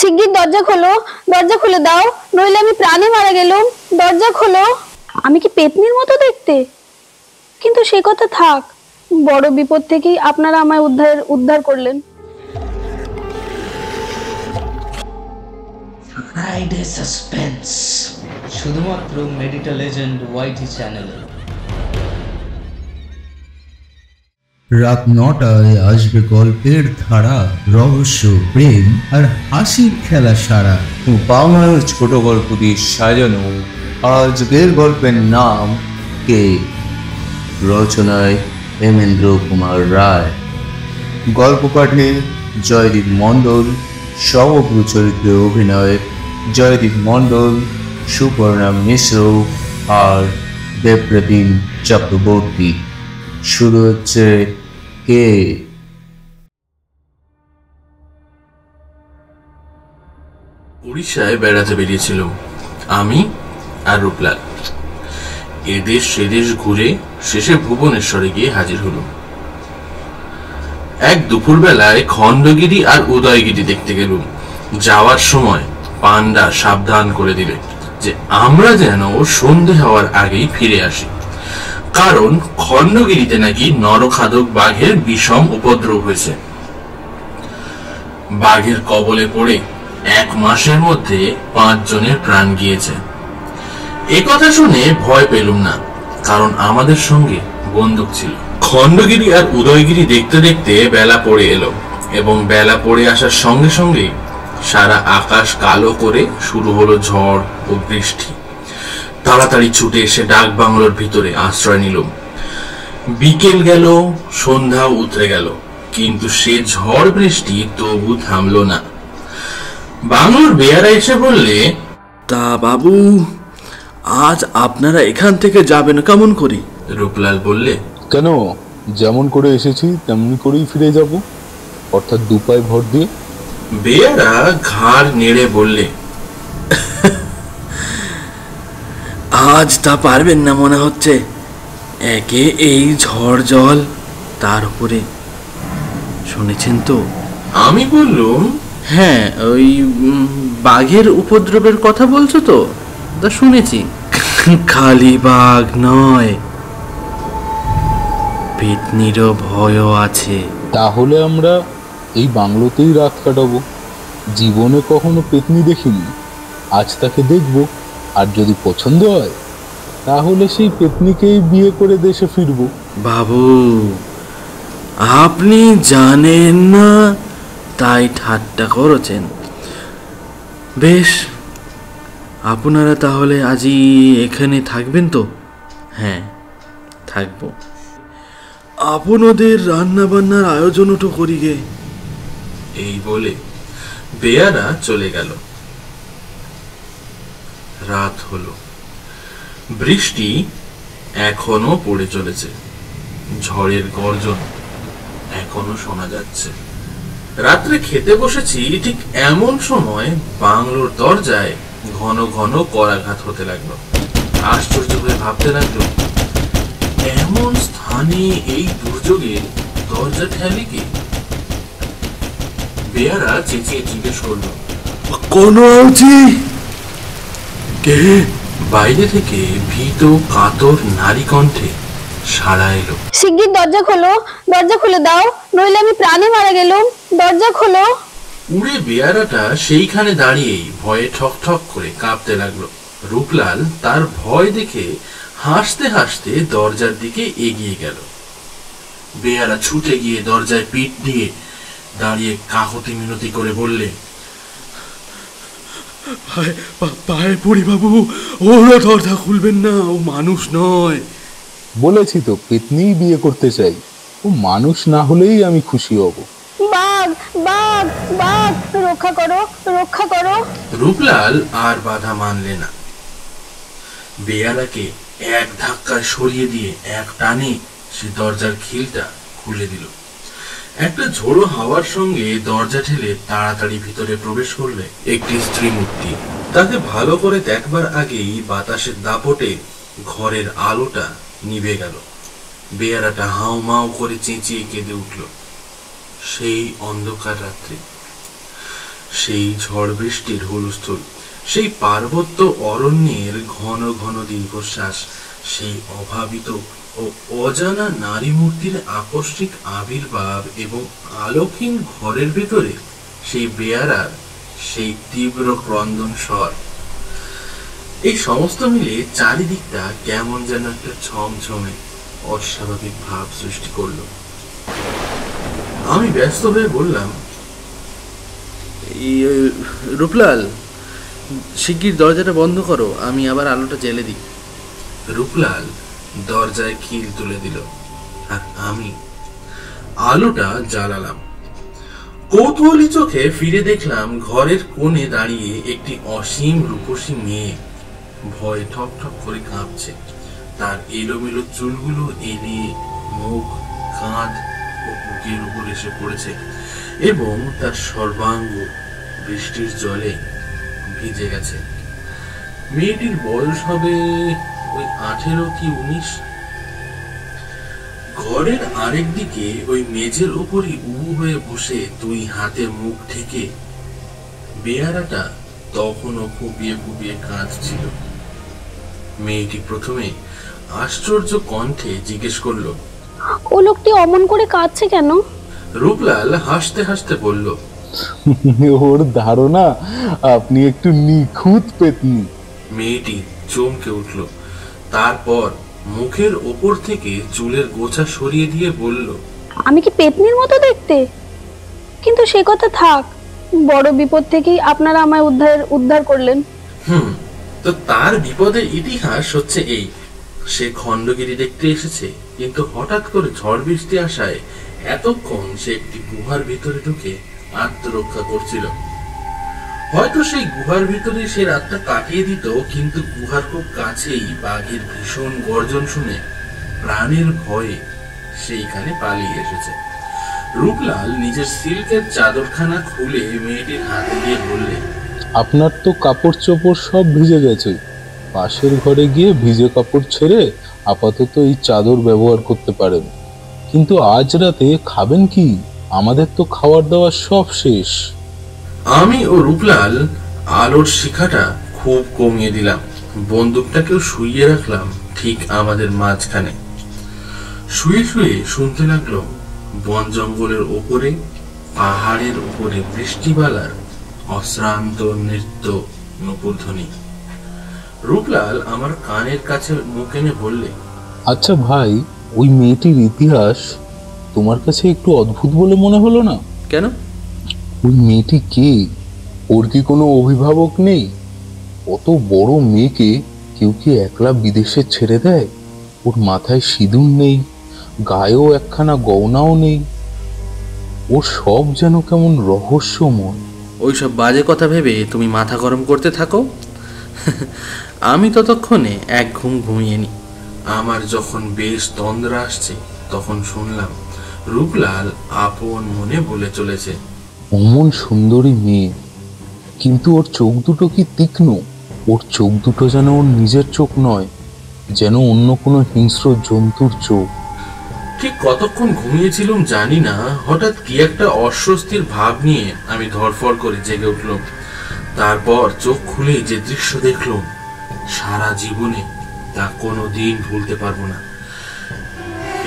শিগগির দরজা খোলো, দরজা খুলে দাও, নইলে আমি প্রাণে মারা গেলুম। দরজা খোলো। আমি কি পেতনির মতো দেখতে? কিন্তু সে কথা থাক, বড় বিপদ থেকেই আপনারা আমায় উদ্ধার করলেন। ফ্রাইডে সাসপেন্স শুধুমাত্র মেডিটা লেজেন্ড ওয়াইটি চ্যানেলে। রাত 9টায় আসবে গল্পের ধারা, রহস্য, প্রেম আর হাসির খেলা সারা বাংলার ছোট গল্প দিয়ে সাজানো আজকের গল্পের নাম কে। রচনায় হেমেন্দ্র কুমার রায়, গল্প পাঠে জয়দীপ মণ্ডল, সমগ্র চরিত্রে অভিনয় জয়দীপ মণ্ডল, সুপর্ণা মিশ্র আর দেবপ্রতিম চক্রবর্তী। শুরু হচ্ছে কে। উড়িষ্যায় বেড়াতে বেরিয়েছিল আমি আর রূপলাল। এদেশ সেদেশ ঘুরে শেষে ভুবনেশ্বরে গিয়ে হাজির হলো। এক দুপুর বেলায় খণ্ডগিরি আর উদয়গিরি দেখতে গেলুম। যাওয়ার সময় পান্ডা সাবধান করে দিলে যে আমরা যেন সন্ধে হওয়ার আগেই ফিরে আসি, কারণ খণ্ডগিরিতে নাকি নরখাদক বাঘের বিষম উপদ্রব হয়েছে। বাঘের কবলে পড়ে 1 মাসের মধ্যে 5 জনের প্রাণ গিয়েছে। এ কথা শুনে ভয় পেলুম না, কারণ আমাদের সঙ্গে বন্দুক ছিল। খণ্ডগিরি আর উদয়গিরি দেখতে দেখতে বেলা পড়ে এলো, এবং বেলা পড়ে আসার সঙ্গে সঙ্গে সারা আকাশ কালো করে শুরু হলো ঝড় ও বৃষ্টি। তাড়াতাড়ি ছুটে এসে ডাক বাংলোর ভিতরে আশ্রয় নিলাম। বিকেল গেল, সন্ধ্যাও উতরে গেল, কিন্তু সে ঝড় বৃষ্টি তবু থামলো না। বাংলোর বেয়ারা এসে বললে, তা বাবু, আজ আপনারা এখান থেকে যাবেন কেমন করে? রূপলাল বললে, কেন, যেমন করে এসেছি তেমনি করেই ফিরে যাব, অর্থাৎ দুপায় ভর দিয়ে। বেয়ারা ঘাড় নেড়ে বললে, আজ তা পারবেন না মনে হচ্ছে। একে এই ঝড় জল, তার উপরে শুনেছেন তো? আমি বললুম, হ্যাঁ, ওই বাঘের উপদ্রবের কথা বলছো তো? তা শুনেছি। খালি বাঘ নয়, পেতনিরও ভয়ও আছে। তাহলে আমরা এই বাংলোতেই রাত কাটাবো। জীবনে কখনো পেতনি দেখিনি, আজ তাকে দেখব। আর যদি পছন্দ হয় তাহলে সেই পেতনিকেই বিয়ে করে দেশে ফিরবো। বাবু, আপনি জানেন না তাই ঠাট্টা করেছেন। বেশ, আপনারা তাহলে আজই এখানে থাকবেন তো? হ্যাঁ, থাকবো। আপনাদের রান্না বান্নার আয়োজনও করি গে। এই বলে বেয়ারা চলে গেল। রাত হলো, বৃষ্টি এখনো পড়ে চলেছে, ঝড়ের গর্জন এখনো শোনা যাচ্ছে। রাত্রে খেতে বসেছি, ঠিক এমন সময় বাংলোর দরজায় ঘন ঘন করাঘাত হতে লাগলো। আশ্চর্য হয়ে ভাবতে লাগলো, এমন স্থানে এই দুর্যোগে দরজা ঠেলে কি? বেয়ারা চেঁচিয়ে জিজ্ঞেস করলো, কোন আউজি? কে? বাইরে থেকে ভীত কাতর নারী কণ্ঠে সাড়া এলো, শিগগির দরজা খোলো, দরজা খুলে দাও, নইলে আমি প্রাণে মারা গেলুম। দরজা খোলো। উড়ে বেয়ারাটা সেইখানে দাঁড়িয়েই ভয়ে ঠক ঠক করে কাঁপতে লাগলো। রূপলাল তার ভয় দেখে হাসতে হাসতে দরজার দিকে এগিয়ে গেল। বেয়ারা ছুটে গিয়ে দরজায় পিঠ দিয়ে দাঁড়িয়ে কাকতি মিনতি করে বললে, পায়ে পড়ি বাবু, ওরা দরজা খুলবেন না, ও মানুষ নয়। বলেছি তো পেতনিই বিয়ে করতে চাই, ও মানুষ না হলেই আমি খুশি হব। বাঘ, বাঘ, বাঘ, রক্ষা করো, রক্ষা করো। রূপলাল আর বাধা মানলে না। বেয়ারাকে এক ধাক্কায় সরিয়ে দিয়ে এক টানে সে দরজার খিলটা খুলে দিল। একটা ঝোড়ো হাওয়ার সঙ্গে দরজা ঠেলে তাড়াতাড়ি ভিতরে প্রবেশ করলে একটি স্ত্রী মূর্তি। তাকে ভালো করে দেখবার আগেই বাতাসের দাপটে ঘরের আলোটা নিভে গেল। বেয়ারাটা হাউ মাউ করে চেঁচিয়ে কেঁদে উঠল। সেই অন্ধকার রাত্রে সেই ঝড় বৃষ্টির হুলস্থুল, সেই পার্বত্য অরণ্যের ঘন ঘন দীর্ঘশ্বাস, সেই অভাবিত ও অজানা নারী মূর্তির আকস্মিক আবির্ভাব এবং আলোকহীন ঘরের ভেতরে সেই বেয়ারার সেই তীব্র ক্রন্দন স্বর, এই সমস্ত মিলে চারিদিকটা কেমন যেন একটা ছমছমে অস্বাভাবিক ভাব সৃষ্টি করলো। আমি ব্যস্ত হয়ে বললাম, রূপলাল, শিগগির দরজাটা বন্ধ করো, আমি আবার আলোটা জ্বেলে দিই। রূপলাল দরজায় খিল তুলে দিল আর আমি আলোটা জ্বালালাম। কৌতূহলী চোখে ফিরে দেখলাম ঘরের কোণে দাঁড়িয়ে একটি অসীম রূপসী মেয়ে ভয়ে ঠক ঠক করে কাঁপছে। তার এলোমেলো চুলগুলো এলিয়ে মুখ, কাঁধ ও বুকের উপর এসে পড়েছে এবং তার সর্বাঙ্গ বৃষ্টির জলে ভিজে গেছে। মেয়েটির বয়স হবে ওই 18 কি 19। ঘরের আরেক দিকে ওই মেঝের উপরই উবু হয়ে বসে দুই হাতে মুখ ঢেকে বেয়ারাটা তখনও ফুপিয়ে ফুপিয়ে কাঁদছিল। মেয়েটি প্রথমে আশ্চর্য কণ্ঠে জিজ্ঞেস করলো, ও লোকটি অমন করে কাঁদছে কেন? রূপলাল হাসতে হাসতে বলল, ওর ধারণা আপনি একটু নিখুঁত পেতনি। মেয়েটি চমকে উঠল, তারপর মুখের ওপর থেকে চুলের গোছা সরিয়ে দিয়ে বলল, আমি কি পেতনির মতো দেখতে? কিন্তু সে কথা থাক, বড় বিপদ থেকেই আপনারা আমায় উদ্ধার করলেন। তো তার বিপদের ইতিহাস হচ্ছে এই, সে খণ্ডগিরি দেখতে এসেছে, কিন্তু হঠাৎ করে ঝড় বৃষ্টি আসায় এতক্ষণ সে একটি গুহার ভিতরে ঢুকে আত্মরক্ষা করছিল। হয়তো সেই গুহার ভিতরে সে রাতটা কাটিয়ে দিত, কিন্তু গুহার খুব কাছেই বাঘের ভীষণ গর্জন শুনে প্রাণের ভয়ে সেইখানে পালিয়ে এসেছে। রূপলাল নিজের সিল্কের চাদরখানা খুলে মেয়েটির হাতে দিয়ে বললে, আপনার তো কাপড় চোপড় সব ভিজে গেছে, পাশের ঘরে গিয়ে ভিজে কাপড় ছেড়ে আপাতত এই চাদর ব্যবহার করতে পারেন। কিন্তু আজ রাতে খাবেন কি? আমাদের তো খাওয়ার দাওয়ার সব শেষ। আমি ও রূপলাল আলোর শিখাটা খুব কমিয়ে দিলাম, বন্দুকটাকেও শুইয়ে রাখলাম ঠিক আমাদের মাঝখানে। শুয়ে শুয়ে শুনতে লাগলো বন জঙ্গলের ওপরে, পাহাড়ের উপরে বৃষ্টিবালার অশ্রান্ত নৃত্য নূপুরধ্বনি। রূপলাল আমার কানের কাছে মুখ এনে বললে, আচ্ছা ভাই, ওই মেয়েটির ইতিহাস তোমার কাছে একটু অদ্ভুত বলে মনে হলো না? কেন? ওই মেয়েটি কে? ওর কি কোনো অভিভাবক নেই? অত বড় মেয়েকে কেউ কি একলা বিদেশে ছেড়ে দেয়? ওর মাথায় সিঁদুর নেই, গায়েও একখানা গয়নাও নেই। ওর সব যেন কেমন রহস্যময়। ওইসব বাজে কথা ভেবে তুমি মাথা গরম করতে থাকো, আমি ততক্ষণে এক ঘুম ঘুমিয়ে নি। আমার যখন বেশ তন্দ্রা আসছে তখন শুনলাম রূপলাল আপন মনে বলে চলেছে, অমন সুন্দরী মেয়ে, কিন্তু ওর চোখ দুটো কি তীক্ষ্ণ! ওর চোখ দুটো যেন ওর নিজের চোখ নয়, যেন অন্য কোনো হিংস্র জন্তুর চোখ। ঠিক কতক্ষণ ঘুমিয়েছিলাম জানি না, হঠাৎ কি একটা অস্বস্তির ভাব নিয়ে আমি ধরফর করে জেগে উঠলাম। তারপর চোখ খুলে যে দৃশ্য দেখলাম, সারা জীবনে তা কোনোদিন ভুলতে পারবো না।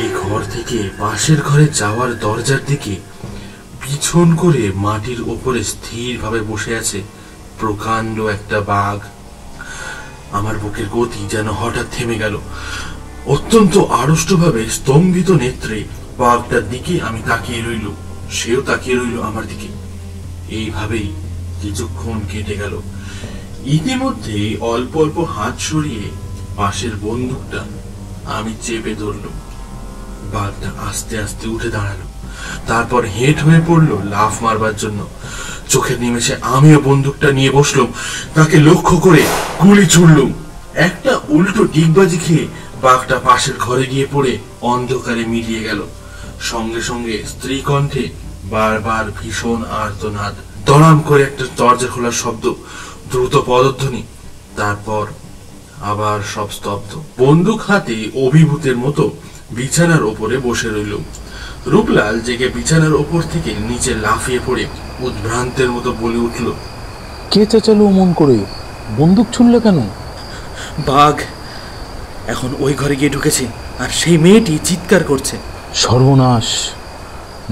এই ঘর থেকে পাশের ঘরে যাওয়ার দরজার দিকে পিছন করে মাটির ওপরে স্থিরভাবে বসে আছে প্রকাণ্ড একটা বাঘ। আমার বুকের গতি যেন হঠাৎ থেমে গেল। অত্যন্ত আড়ষ্টভাবে স্তম্ভিত নেত্রে বাঘটার দিকে আমি তাকিয়ে রইল, সেও তাকিয়ে রইল আমার দিকে। এইভাবেই কিছুক্ষণ কেটে গেল। ইতিমধ্যে অল্প অল্প হাত সরিয়ে পাশের বন্দুকটা আমি চেপে ধরল। বাঘটা আস্তে আস্তে উঠে দাঁড়ালো, তারপর হেঁট হয়ে পড়লো লাফ মারবার জন্য। চোখের নিমেষে আমিও বন্দুকটা নিয়ে বসলাম, তাকে লক্ষ্য করে গুলি ছুড়লুম। একটা উল্টো ডিগবাজি খেয়ে বাঘটা পাশের ঘরে গিয়ে পড়ে অন্ধকারে মিলিয়ে গেল। সঙ্গে সঙ্গে স্ত্রী কণ্ঠে বারবার ভীষণ আর্তনাদ, দড়াম করে একটা দরজা খোলার শব্দ, দ্রুত পদধ্বনি, তারপর আবার সব স্তব্ধ। বন্দুক হাতে অভিভূতের মতো বিছানার ওপরে বসে রইল। রূপলাল জেগে বিছানার ওপর থেকে নিচে লাফিয়ে পড়ে উদ্ভ্রান্তের মতো বলে উঠল, কে চেঁচালো অমন করে? বন্দুক ছুড়লে কেন? বাঘ এখন ওই ঘরে গিয়ে ঢুকেছে, আর সেই মেয়েটি চিৎকার করছে। সর্বনাশ,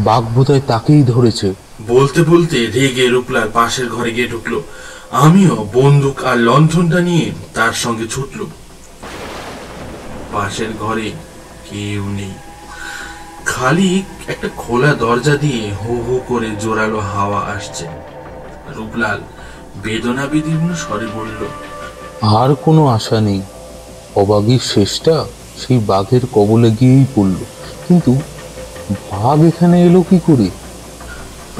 বাঘ বোধহয় তাকেই ধরেছে। বলতে বলতে রেগে রূপলাল পাশের ঘরে গিয়ে ঢুকলো। আমিও বন্দুক আর লণ্ঠনটা নিয়ে তার সঙ্গে ছুটলুম। পাশের ঘরে কেউ নেই, খালি একটা খোলা দরজা দিয়ে হু হু করে জোরালো হাওয়া আসছে। রূপলাল বেদনা বিদীর্ণ স্বরে বলল, আর কোনো আশা নেই। অবাগীর শেষটা সেই বাঘের কবলে গিয়েই পড়ল। কিন্তু বাঘ এখানে এলো কি করে?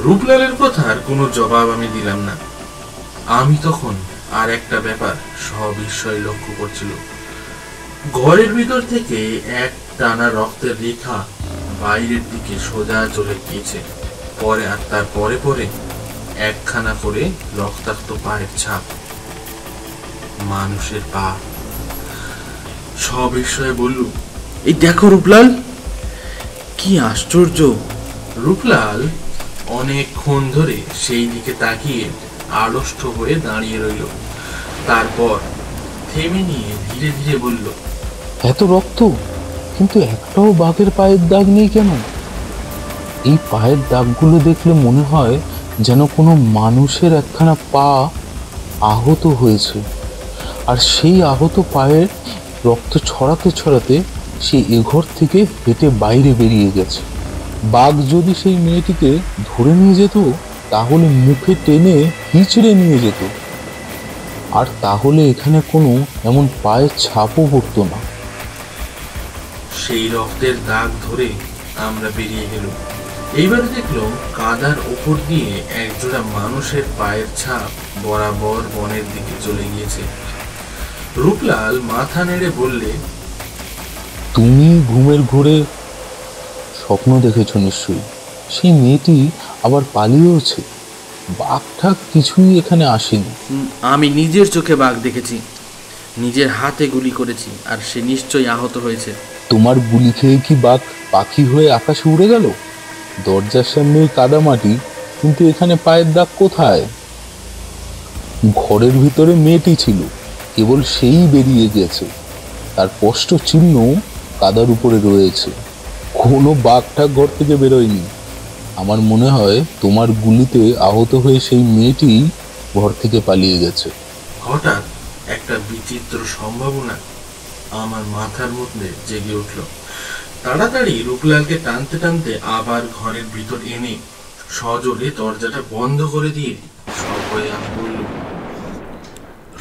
রূপলালের কথার কোনো জবাব আমি দিলাম না। আমি তখন আর একটা ব্যাপার সবিস্ময়ে লক্ষ্য করছিল। ঘরের ভিতর থেকে এক টানা রক্তের রেখা বাইরের দিকে সোজা চলে গিয়েছে। পরে আর তার পরে পরে একখানা করে রক্তাক্ত পায়ের ছাপ, মানুষের পা। সবিস্ময়ে বলল, এই দেখো রূপলাল, কি আশ্চর্য! রূপলাল অনেকক্ষণ ধরে সেই দিকে তাকিয়ে আড়ষ্ট হয়ে দাঁড়িয়ে রইল। তারপর থেমে নিয়ে ধীরে ধীরে বলল, এত রক্ত, কিন্তু একটাও বাঘের পায়ের দাগ নেই কেন? এই পায়ের দাগগুলো দেখলে মনে হয় যেন কোনো মানুষের একখানা পা আহত হয়েছে, আর সেই আহত পায়ের রক্ত ছড়াতে ছড়াতে সে এ ঘর থেকে হেঁটে বাইরে বেরিয়ে গেছে। বাঘ যদি সেই মেয়েটিকে ধরে নিয়ে যেত, তাহলে মুখে টেনে হিঁচড়ে নিয়ে যেত, আর তাহলে এখানে কোনো এমন পায়ের ছাপও পড়তো না। সেই রক্তের দাগ ধরে আমরা বেরিয়ে গেল। এইবারে দেখলাম কাদার ওপর দিয়ে একজোড়া মানুষের পায়ের ছাপ বরাবর বনের দিকে চলে গিয়েছে। রূপলাল মাথা নেড়ে বললে, তুমি ঘুমের ঘোরে স্বপ্ন দেখেছ নিশ্চয়ই। সেই মেয়েটি আবার পালিয়েওছে। বাঘ ঠাক কিছুই এখানে আসেনি। আমি নিজের চোখে বাঘ দেখেছি, নিজের হাতে গুলি করেছি, আর সে নিশ্চয়ই আহত হয়েছে। তোমার গুলি খেয়ে কি বাঘ পাখি হয়ে আকাশে উড়ে গেল? দরজার সামনেই কাদামাটি, কিন্তু এখানে পায়ের দাগ কোথায়? ঘরের ভিতরে মেয়েটি ছিল, কেবল সেই বেরিয়ে গেছে। তার স্পষ্ট চিহ্ন কাদার উপরে রয়েছে। কোনো বাঘটা ঘর থেকে বেরোয়নি। আমার মনে হয় তোমার গুলিতে আহত হয়ে সেই মেয়েটি ঘর থেকে পালিয়ে গেছে। হঠাৎ একটা বিচিত্র সম্ভাবনা আমার মাথার মধ্যে জেগে উঠল। তাড়াতাড়ি রূপলালকে টানতে টানতে আবার ঘরের ভিতর এনে সজোরে দরজাটা বন্ধ করে দিয়ে সভয়ে আমি বলল,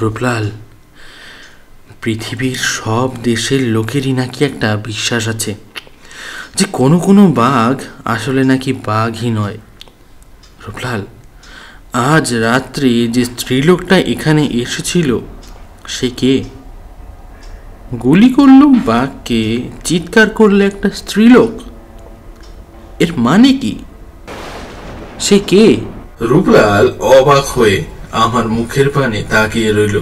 রূপলাল, পৃথিবীর সব দেশের লোকেরই নাকি একটা বিশ্বাস আছে যে কোনো কোনো বাঘ আসলে নাকি বাঘই নয়। রূপলাল, আজ রাত্রে যে স্ত্রীলোকটা এখানে এসেছিল সে কে? গুলি করলো বাঘকে, চিৎকার করলে একটা স্ত্রীলোক, এর মানে কি? সে কে? রূপলাল অবাক হয়ে আমার মুখের পানে তাকিয়ে রইল।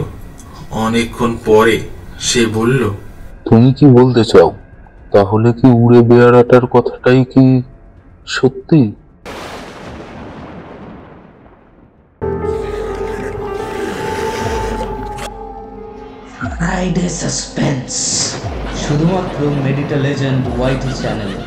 অনেকক্ষণ পরে সে বলল, তুমি কি বলতে চাও? তাহলে কি উড়ে বেড়াটার কথাটাই কি সত্যি? ফ্রাইডে সাসপেন্স, শুধুমাত্র মেডিটা লেজেন্ড ওয়াইটি চ্যানেলে।